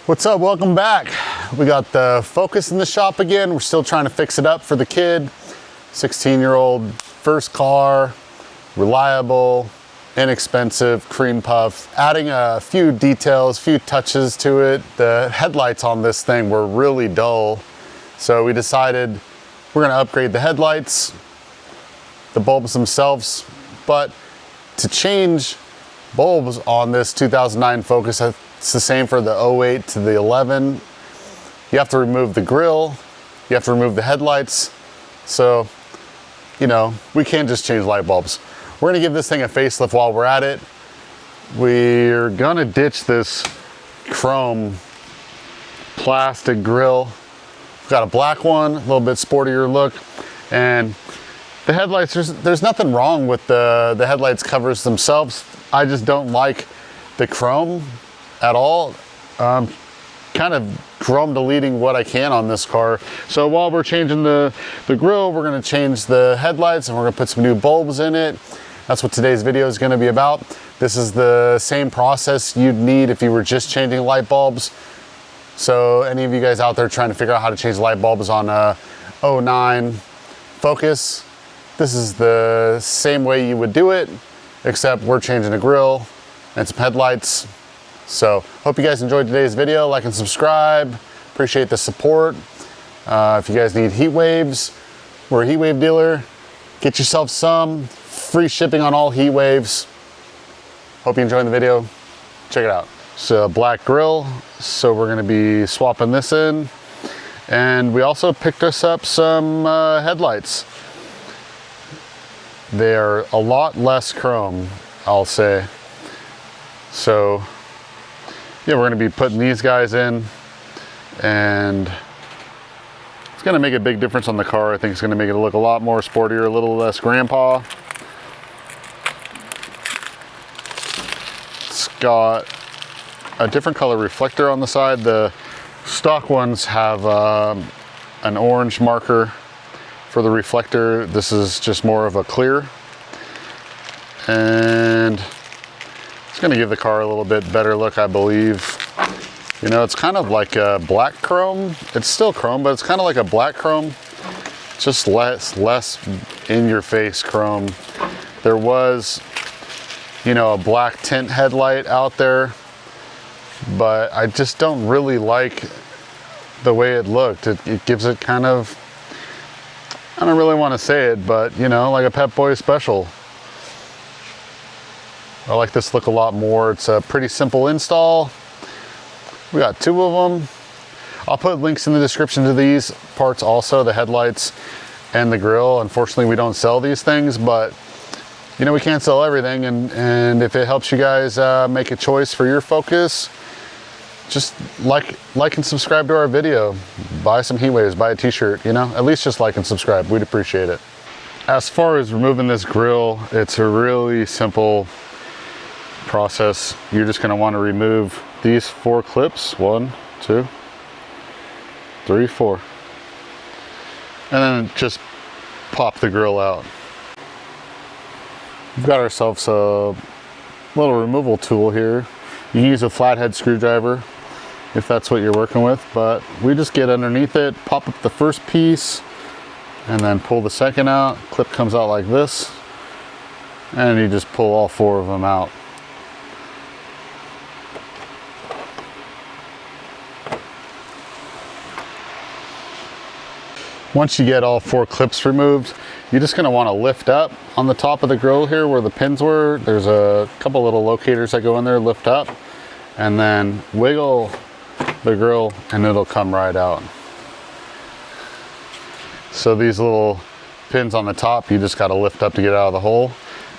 What's up? Welcome back. We got the Focus in the shop again. We're still trying to fix it up for the kid. 16-year-old, first car, reliable, inexpensive, cream puff. Adding a few details, few touches to it. The headlights on this thing were really dull. So we decided we're gonna upgrade the headlights, the bulbs themselves, but to change bulbs on this 2009 Focus, it's the same for the 08 to the 11. You have to remove the grille, you have to remove the headlights. So, you know, we can't just change light bulbs. We're gonna give this thing a facelift while we're at it. We're gonna ditch this chrome plastic grille. We've got a black one, a little bit sportier look. And the headlights, there's nothing wrong with the headlights covers themselves. I just don't like the chrome at all. Kind of chrome deleting what I can on this car. So while we're changing the grille, we're gonna change the headlights and we're gonna put some new bulbs in it. That's what today's video is gonna be about. This is the same process you'd need if you were just changing light bulbs. So any of you guys out there trying to figure out how to change light bulbs on a 09 Focus, this is the same way you would do it, except we're changing the grille and some headlights. So hope you guys enjoyed today's video. Like and subscribe. Appreciate the support. If you guys need heat waves, we're a heat wave dealer. Get yourself some. Free shipping on all heat waves. Hope you enjoyed the video. Check it out. So black grille. So we're going to be swapping this in. And we also picked us up some headlights. They're a lot less chrome, I'll say. So yeah, we're gonna be putting these guys in, and it's gonna make a big difference on the car. I think it's gonna make it look a lot more sportier, a little less grandpa. It's got a different color reflector on the side. The stock ones have an orange marker for the reflector. This is just more of a clear, and it's gonna give the car a little bit better look, I believe. You know, it's kind of like a black chrome. It's still chrome, but it's kind of like a black chrome, just less in your face chrome. There was, you know, a black tint headlight out there, but I just don't really like the way it looked. It gives it kind of, I don't really want to say it, but you know, like a Pep Boy special. I like this look a lot more. It's a pretty simple install. We got two of them. I'll put links in the description to these parts also, the headlights and the grille. Unfortunately, we don't sell these things, but you know, we can't sell everything. And if it helps you guys make a choice for your Focus, just like and subscribe to our video. Buy some heat waves, buy a t-shirt, you know, at least just like and subscribe. We'd appreciate it. As far as removing this grille, it's a really simple process. You're just going to want to remove these 4 clips. 1, 2, 3, 4. And then just pop the grille out. We've got ourselves a little removal tool here. You can use a flathead screwdriver if that's what you're working with, but we just get underneath it, pop up the first piece, and then pull the second out. Clip comes out like this, and you just pull all 4 of them out. Once you get all 4 clips removed, you're just going to want to lift up on the top of the grille here where the pins were. There's a couple little locators that go in there, lift up, and then wiggle the grille and it'll come right out. So these little pins on the top, you just got to lift up to get out of the hole.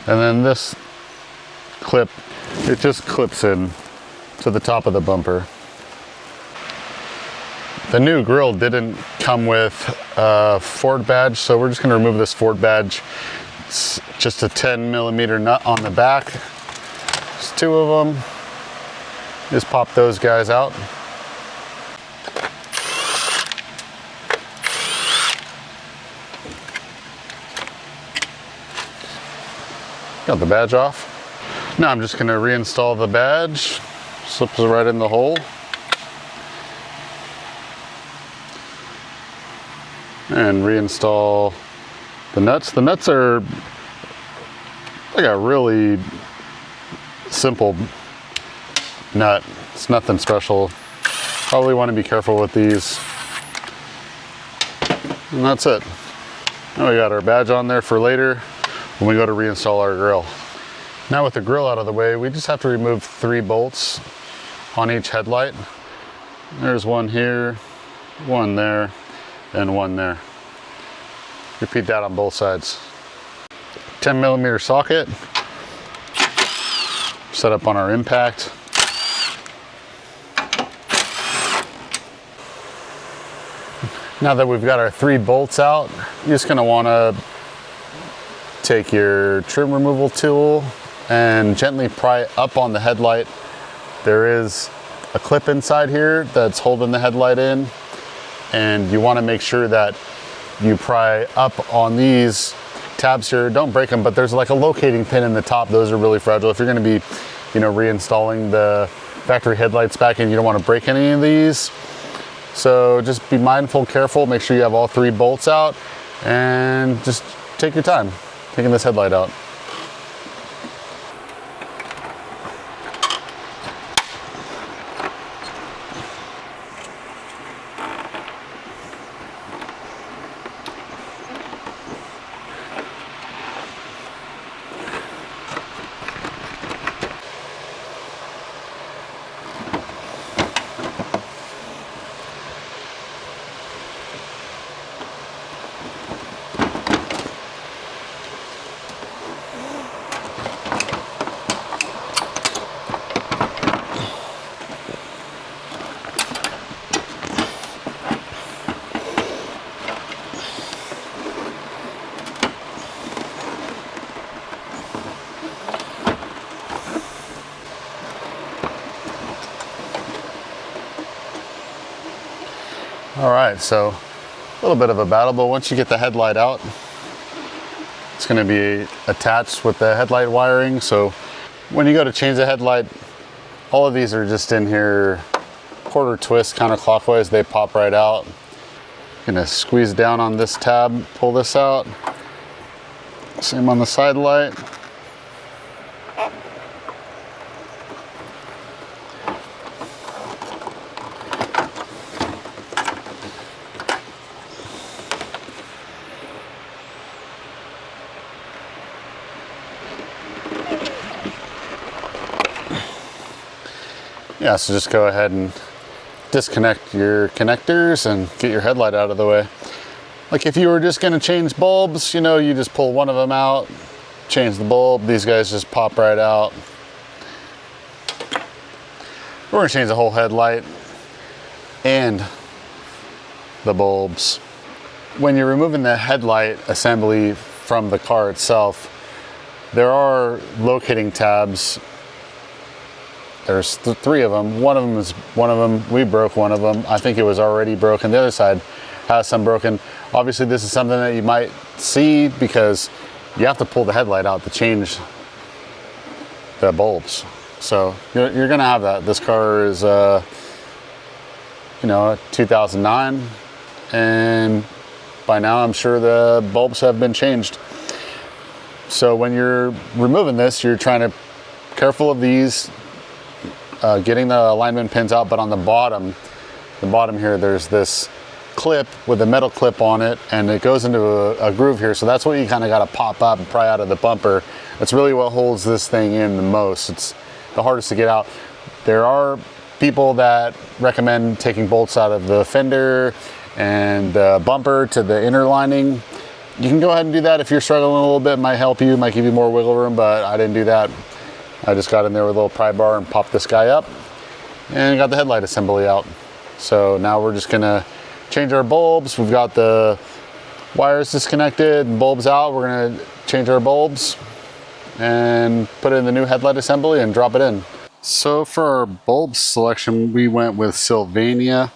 And then this clip, it just clips in to the top of the bumper. The new grille didn't come with a Ford badge, so we're just going to remove this Ford badge. It's just a 10mm nut on the back. There's 2 of them. Just pop those guys out. Got the badge off. Now I'm just going to reinstall the badge. Slips it right in the hole. and reinstall the nuts. The nuts are like a really simple nut. It's nothing special. Probably want to be careful with these. And that's it. Now we got our badge on there for later when we go to reinstall our grill. Now with the grill out of the way, we just have to remove 3 bolts on each headlight. There's one here, one there, and one there. Repeat that on both sides. 10mm socket, set up on our impact. Now that we've got our 3 bolts out, you're just gonna wanna take your trim removal tool and gently pry up on the headlight. There is a clip inside here that's holding the headlight in, and you wanna make sure that you pry up on these tabs here. Don't break them, but there's like a locating pin in the top. Those are really fragile. If you're gonna be, reinstalling the factory headlights back in, you don't wanna break any of these. So just be mindful, careful, make sure you have all 3 bolts out, and just take your time taking this headlight out. All right, so a little bit of a battle, but once you get the headlight out, it's gonna be attached with the headlight wiring. So when you go to change the headlight, all of these are just in here, quarter twist counterclockwise, they pop right out. Gonna squeeze down on this tab, pull this out. Same on the side light. Yeah, so just go ahead and disconnect your connectors and get your headlight out of the way. Like if you were just gonna change bulbs, you just pull one of them out, change the bulb, these guys just pop right out. We're gonna change the whole headlight and the bulbs. When you're removing the headlight assembly from the car itself, there are locating tabs. There's 3 of them. One of them, we broke one of them. I think it was already broken. The other side has some broken. Obviously this is something that you might see because you have to pull the headlight out to change the bulbs. So you're gonna have that. This car is, 2009, and by now I'm sure the bulbs have been changed. So when you're removing this, you're trying to careful of these, getting the alignment pins out, but on the bottom here, there's this clip with a metal clip on it, and it goes into a groove here. So that's what you kind of got to pop up and pry out of the bumper. That's really what holds this thing in the most. It's the hardest to get out. There are people that recommend taking bolts out of the fender and the bumper to the inner lining. You can go ahead and do that if you're struggling a little bit. It might help you, might give you more wiggle room, but I didn't do that. I just got in there with a little pry bar and popped this guy up and got the headlight assembly out. So now we're just gonna change our bulbs. We've got the wires disconnected and bulbs out. We're gonna change our bulbs and put in the new headlight assembly and drop it in. So for our bulb selection, we went with Sylvania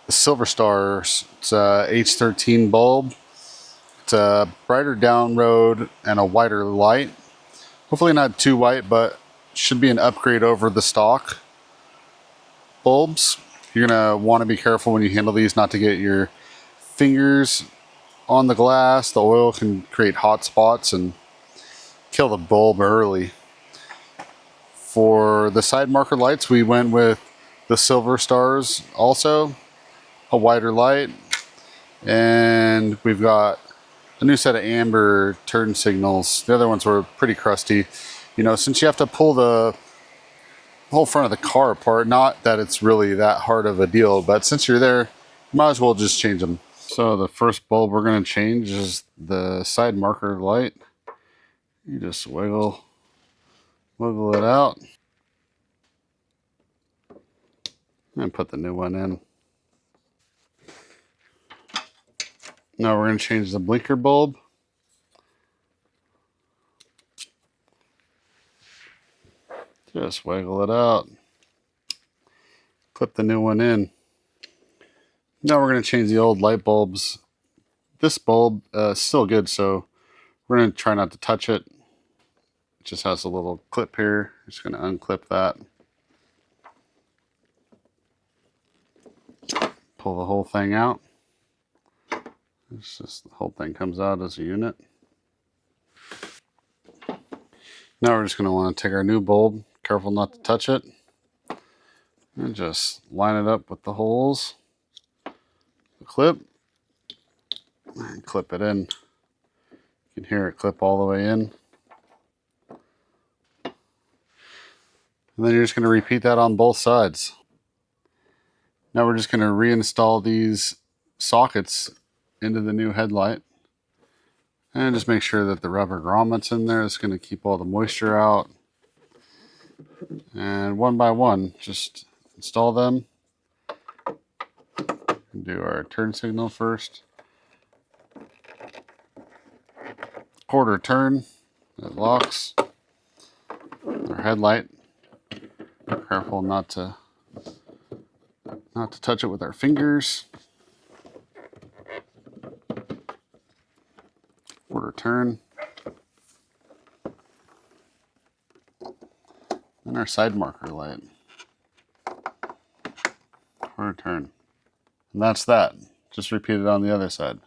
Silver Stars. It's a H13 bulb. It's a brighter down road and a whiter light. Hopefully not too white, but should be an upgrade over the stock bulbs. You're gonna want to be careful when you handle these not to get your fingers on the glass, the oil can create hot spots and kill the bulb early. For the side marker lights, we went with the silver stars also, a wider light, and we've got a new set of amber turn signals. The other ones were pretty crusty. You know, since you have to pull the whole front of the car apart, not that it's really that hard of a deal, but since you're there, you might as well just change them. So the first bulb we're going to change is the side marker light. You just wiggle it out and put the new one in. Now we're going to change the blinker bulb. Just wiggle it out. Clip the new one in. Now we're going to change the old light bulbs. This bulb is still good, so we're going to try not to touch it. It just has a little clip here. Just going to unclip that. Pull the whole thing out. It's just the whole thing comes out as a unit. Now we're just going to want to take our new bulb, careful not to touch it, and just line it up with the holes, the clip, and clip it in. You can hear it clip all the way in. And then you're just going to repeat that on both sides. Now we're just going to reinstall these sockets into the new headlight. And just make sure that the rubber grommets in there is going to keep all the moisture out. And one by one, just install them. Do our turn signal first. Quarter turn, it locks. Our headlight. Careful not to touch it with our fingers. Quarter turn. And our side marker light. Quarter turn. And that's that. Just repeat it on the other side.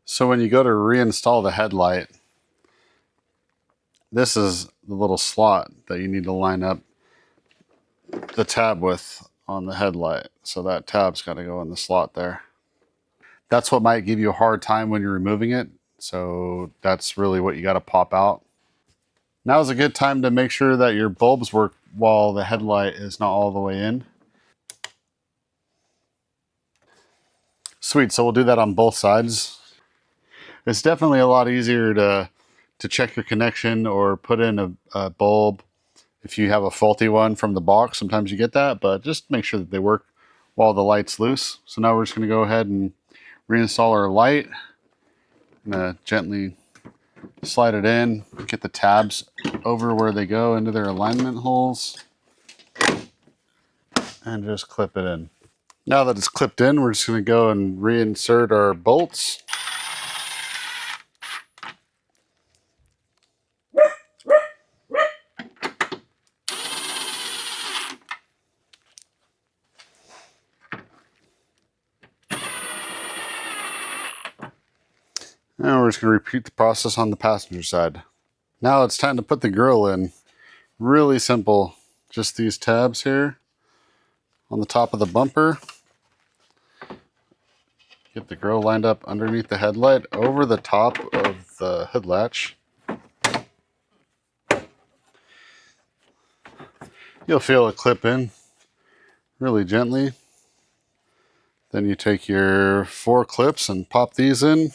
So when you go to reinstall the headlight, this is the little slot that you need to line up the tab with on the headlight. So that tab's got to go in the slot there. That's what might give you a hard time when you're removing it. So that's really what you got to pop out. Now is a good time to make sure that your bulbs work while the headlight is not all the way in. Sweet, so we'll do that on both sides. It's definitely a lot easier to check your connection or put in a bulb if you have a faulty one from the box. Sometimes you get that, but just make sure that they work while the light's loose. So now we're just going to go ahead and reinstall our light. I'm going to gently slide it in, get the tabs over where they go into their alignment holes, and just clip it in. Now that it's clipped in, we're just going to go and reinsert our bolts. And we're just going to repeat the process on the passenger side. Now it's time to put the grille in. Really simple. Just these tabs here on the top of the bumper. Get the grille lined up underneath the headlight over the top of the hood latch. You'll feel it clip in really gently. Then you take your 4 clips and pop these in.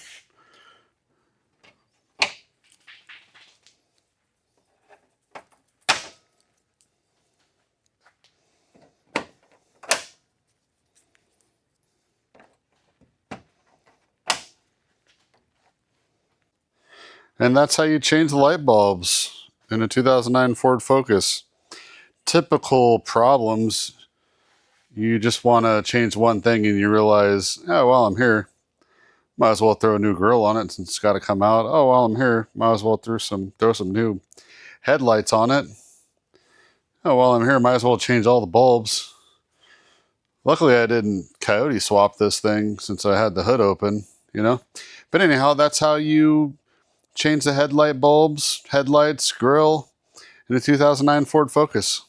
And that's how you change the light bulbs in a 2009 Ford Focus. Typical problems, you just want to change one thing and you realize, oh, while I'm here, might as well throw a new grille on it since it's got to come out. Oh, while I'm here, might as well throw some new headlights on it. Oh, while I'm here, might as well change all the bulbs. Luckily I didn't coyote swap this thing since I had the hood open, you know? But anyhow, that's how you change the headlight bulbs, headlights, grille in a 2009 Ford Focus.